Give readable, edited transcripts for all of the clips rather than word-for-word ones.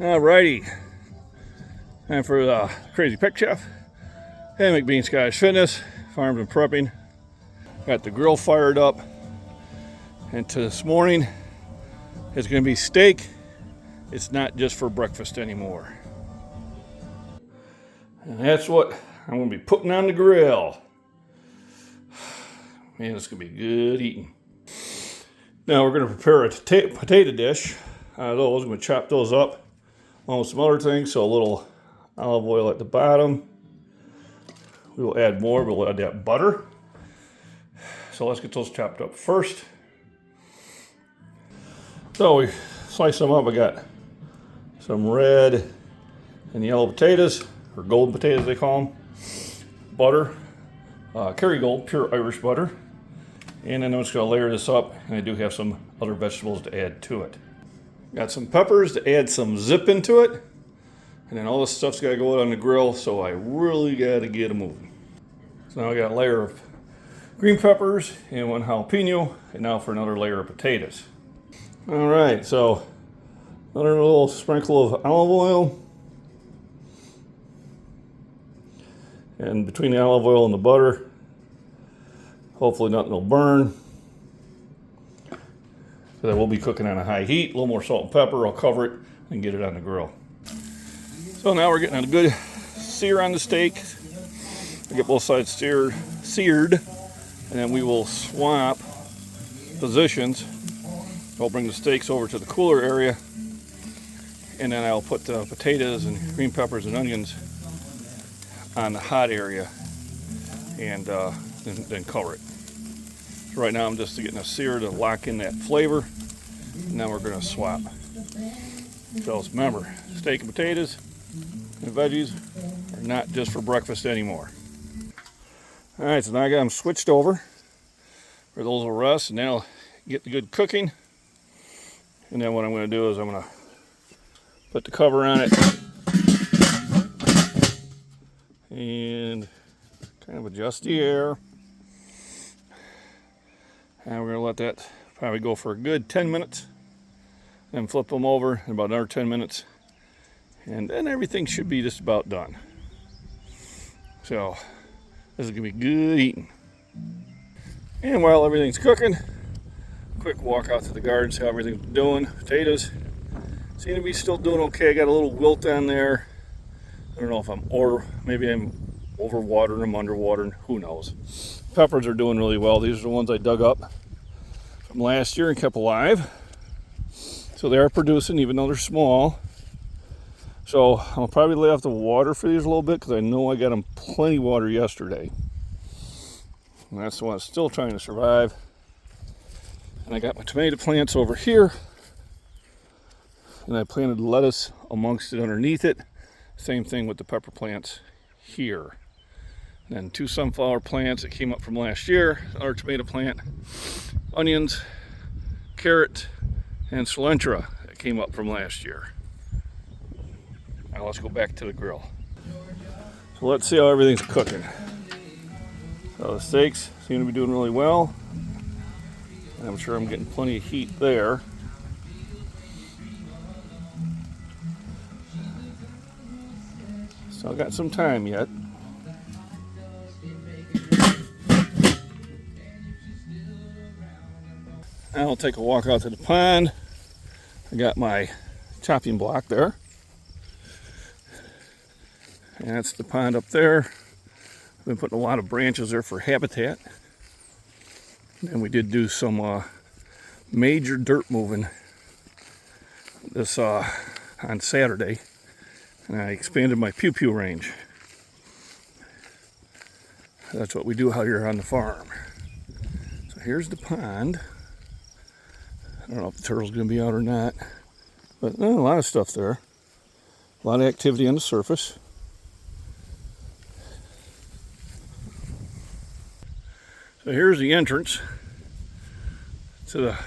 Alrighty, time for the Crazy Pick Chef. Hey, MacBean Scottish Fitness, Farms and Prepping. Got the grill fired up, and this morning it's going to be steak. It's not just for breakfast anymore. And that's what I'm going to be putting on the grill. Man, it's going to be good eating. Now we're going to prepare a potato dish. Those, I'm going to chop those up along with some other things. So a little olive oil at the bottom. We will add more, but we'll add that butter. So let's get those chopped up first. So we slice them up. I got some red and yellow potatoes, or golden potatoes they call them. Butter, Kerrygold, pure Irish butter. And then I'm just going to layer this up, and I do have some other vegetables to add to it. Got some peppers to add some zip into it. And then all this stuff's got to go out on the grill, so I really got to get it moving. So now I got a layer of green peppers and one jalapeno, and now for another layer of potatoes. All right, so another little sprinkle of olive oil. And between the olive oil and the butter, hopefully nothing will burn. Because I will be cooking on a high heat. A little more salt and pepper, I'll cover it and get it on the grill. So now we're getting a good sear on the steak. I get both sides seared, and then we will swap positions. I'll bring the steaks over to the cooler area, and then I'll put the potatoes and green peppers and onions on the hot area, and then cover it. So right now I'm just getting a sear to lock in that flavor, and then we're going to swap. So remember, steak and potatoes and veggies are not just for breakfast anymore. All right, so now I got them switched over where those will rest, and now I'll get the good cooking. And then what I'm going to do is I'm going to put the cover on it and kind of adjust the air. And we're going to let that probably go for a good 10 minutes. Then flip them over in about another 10 minutes. And then everything should be just about done. So this is going to be good eating. And while everything's cooking, quick walk out to the garden, see how everything's doing. Potatoes seem to be still doing okay. I got a little wilt on there. I don't know if maybe I'm overwatering them, underwatering, who knows. Peppers are doing really well. These are the ones I dug up from last year and kept alive. So they are producing, even though they're small. So I'll probably lay off the water for these a little bit, because I know I got them plenty of water yesterday. And that's the one that's still trying to survive. And I got my tomato plants over here. And I planted lettuce amongst it underneath it. Same thing with the pepper plants here. And then 2 sunflower plants that came up from last year, another tomato plant, onions, carrot, and cilantro that came up from last year. Now let's go back to the grill. So let's see how everything's cooking. So the steaks seem to be doing really well. And I'm sure I'm getting plenty of heat there. Still got some time yet. I'll take a walk out to the pond. I got my chopping block there. And that's the pond up there. I've been putting a lot of branches there for habitat. And we did do some major dirt moving this on Saturday. And I expanded my pew-pew range. That's what we do out here on the farm. So here's the pond. I don't know if the turtle's going to be out or not, but a lot of stuff there. A lot of activity on the surface. So here's the entrance to the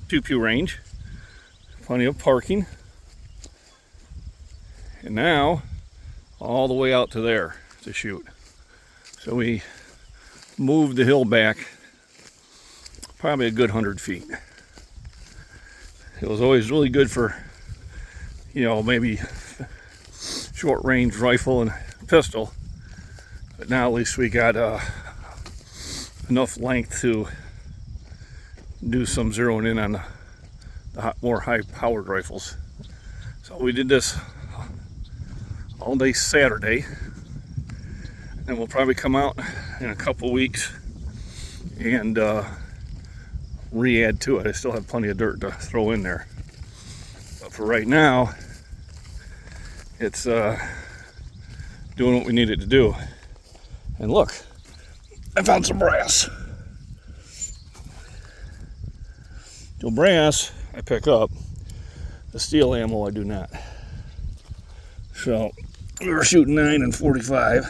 pew-pew range. Plenty of parking. And now, all the way out to there to shoot. So we moved the hill back probably a good 100 feet. It was always really good for you know, maybe short range rifle and pistol. But now at least we got enough length to do some zeroing in on the more high powered rifles. So we did this all day Saturday, and we'll probably come out in a couple weeks and re-add to it. I still have plenty of dirt to throw in there, but for right now it's doing what we need it to do. And look, I found some brass. The brass I pick up, the steel ammo I do not. So we were shooting 9 and 45,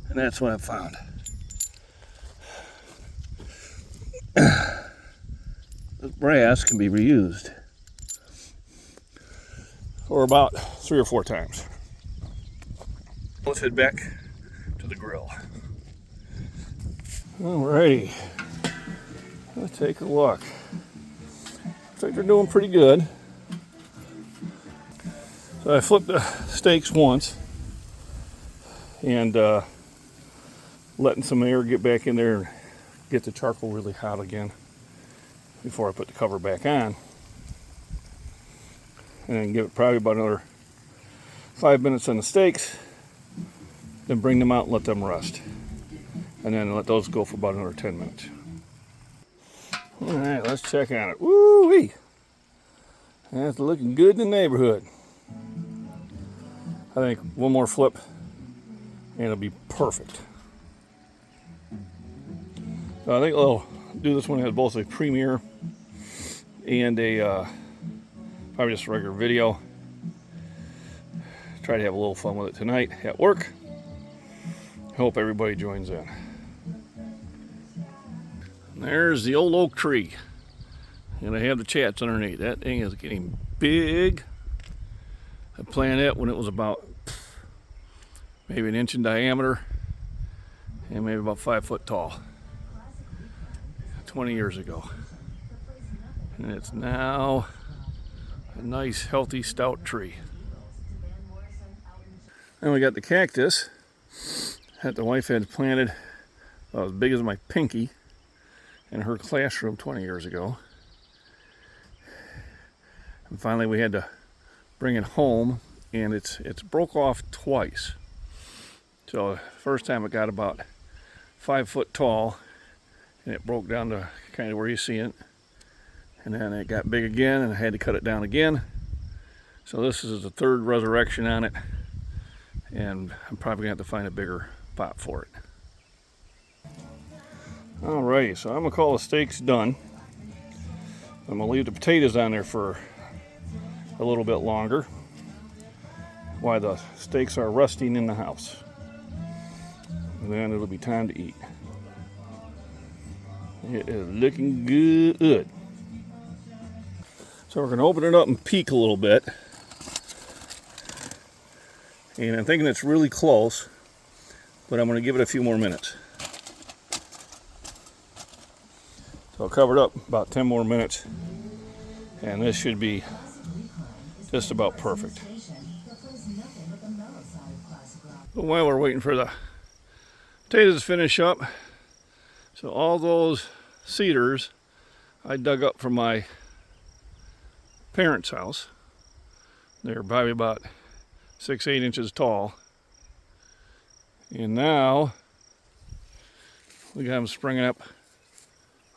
and that's what I found. This brass can be reused for about 3 or 4 times. Let's head back to the grill. Alrighty, let's take a look. Looks like they're doing pretty good. So I flipped the steaks once and letting some air get back in there and get the charcoal really hot again before I put the cover back on. And then give it probably about another 5 minutes on the steaks, then bring them out and let them rest. And then let those go for about another 10 minutes. All right, let's check on it. Woo-wee! That's looking good in the neighborhood. I think one more flip and it'll be perfect. So I think I'll do this one as both a premiere and a probably just a regular video. Try to have a little fun with it tonight at work. Hope everybody joins in. And there's the old oak tree. And I have the chats underneath. That thing is getting big. I planted it when it was about maybe 1 inch in diameter and maybe about 5 foot tall 20 years ago. And it's now a nice, healthy, stout tree. Then we got the cactus that the wife had planted as big as my pinky in her classroom 20 years ago. And finally we had to bring it home, and it's broke off twice. So first time it got about 5 foot tall, and it broke down to kind of where you see it. And then it got big again, and I had to cut it down again. So this is the 3rd resurrection on it, and I'm probably gonna have to find a bigger pot for it. Alrighty, so I'm gonna call the steaks done. I'm gonna leave the potatoes on there for a little bit longer while the steaks are resting in the house. And then it'll be time to eat. It is looking good. So we're going to open it up and peek a little bit. And I'm thinking it's really close, but I'm going to give it a few more minutes. So I'll cover it up about 10 more minutes, and this should be just about perfect. But while we're waiting for the potatoes to finish up, so all those cedars I dug up from my parents' house. They're probably about 6-8 inches tall. And now we got them springing up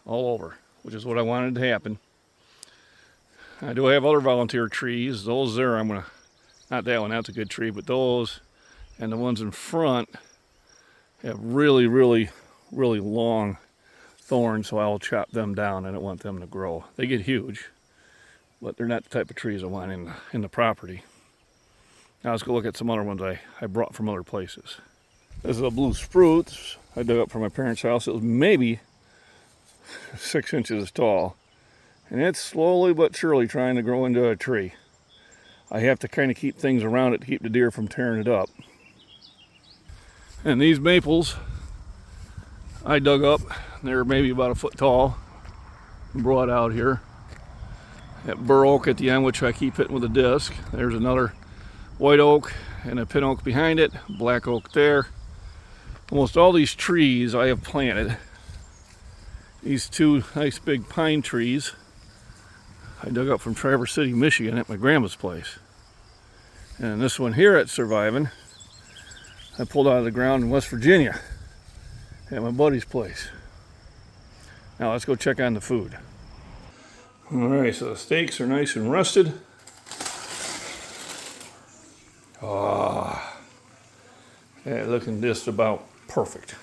all over, which is what I wanted to happen. I do have other volunteer trees. Those there, I'm gonna, not that one, that's a good tree, but those and the ones in front have really, really, really long thorns, so I'll chop them down. I don't want them to grow. They get huge, but they're not the type of trees I want in the property. Now let's go look at some other ones I brought from other places. This is a blue spruce I dug up from my parents' house. It was maybe 6 inches tall, and it's slowly but surely trying to grow into a tree. I have to kind of keep things around it to keep the deer from tearing it up. And these maples I dug up, they're maybe about 1 foot tall and brought out here. That bur oak at the end, which I keep hitting with a disc. There's another white oak and a pin oak behind it, black oak there. Almost all these trees I have planted. These two nice big pine trees I dug up from Traverse City, Michigan at my grandma's place. And this one here that's surviving, I pulled out of the ground in West Virginia at my buddy's place. Now let's go check on the food. Alright, so the steaks are nice and rusted. Yeah, looking just about perfect.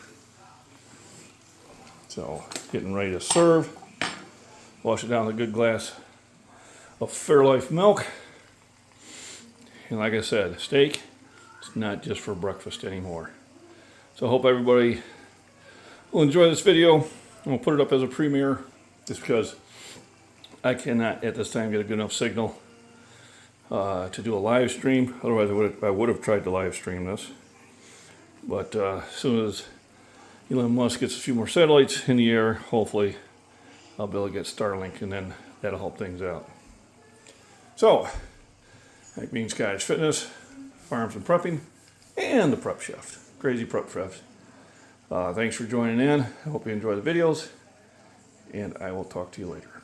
So, getting ready to serve. Wash it down with a good glass of Fairlife milk. And like I said, steak, it's not just for breakfast anymore. So I hope everybody will enjoy this video. I'll put it up as a premiere just because I cannot at this time get a good enough signal to do a live stream. Otherwise I would have tried to live stream this. But as soon as Elon Musk gets a few more satellites in the air, hopefully I'll be able to get Starlink, and then that'll help things out. So, MacBean Scottish Fitness, Farms and Prepping, and the Prep Chef, Crazy Prep Chef. Thanks for joining in. I hope you enjoy the videos, and I will talk to you later.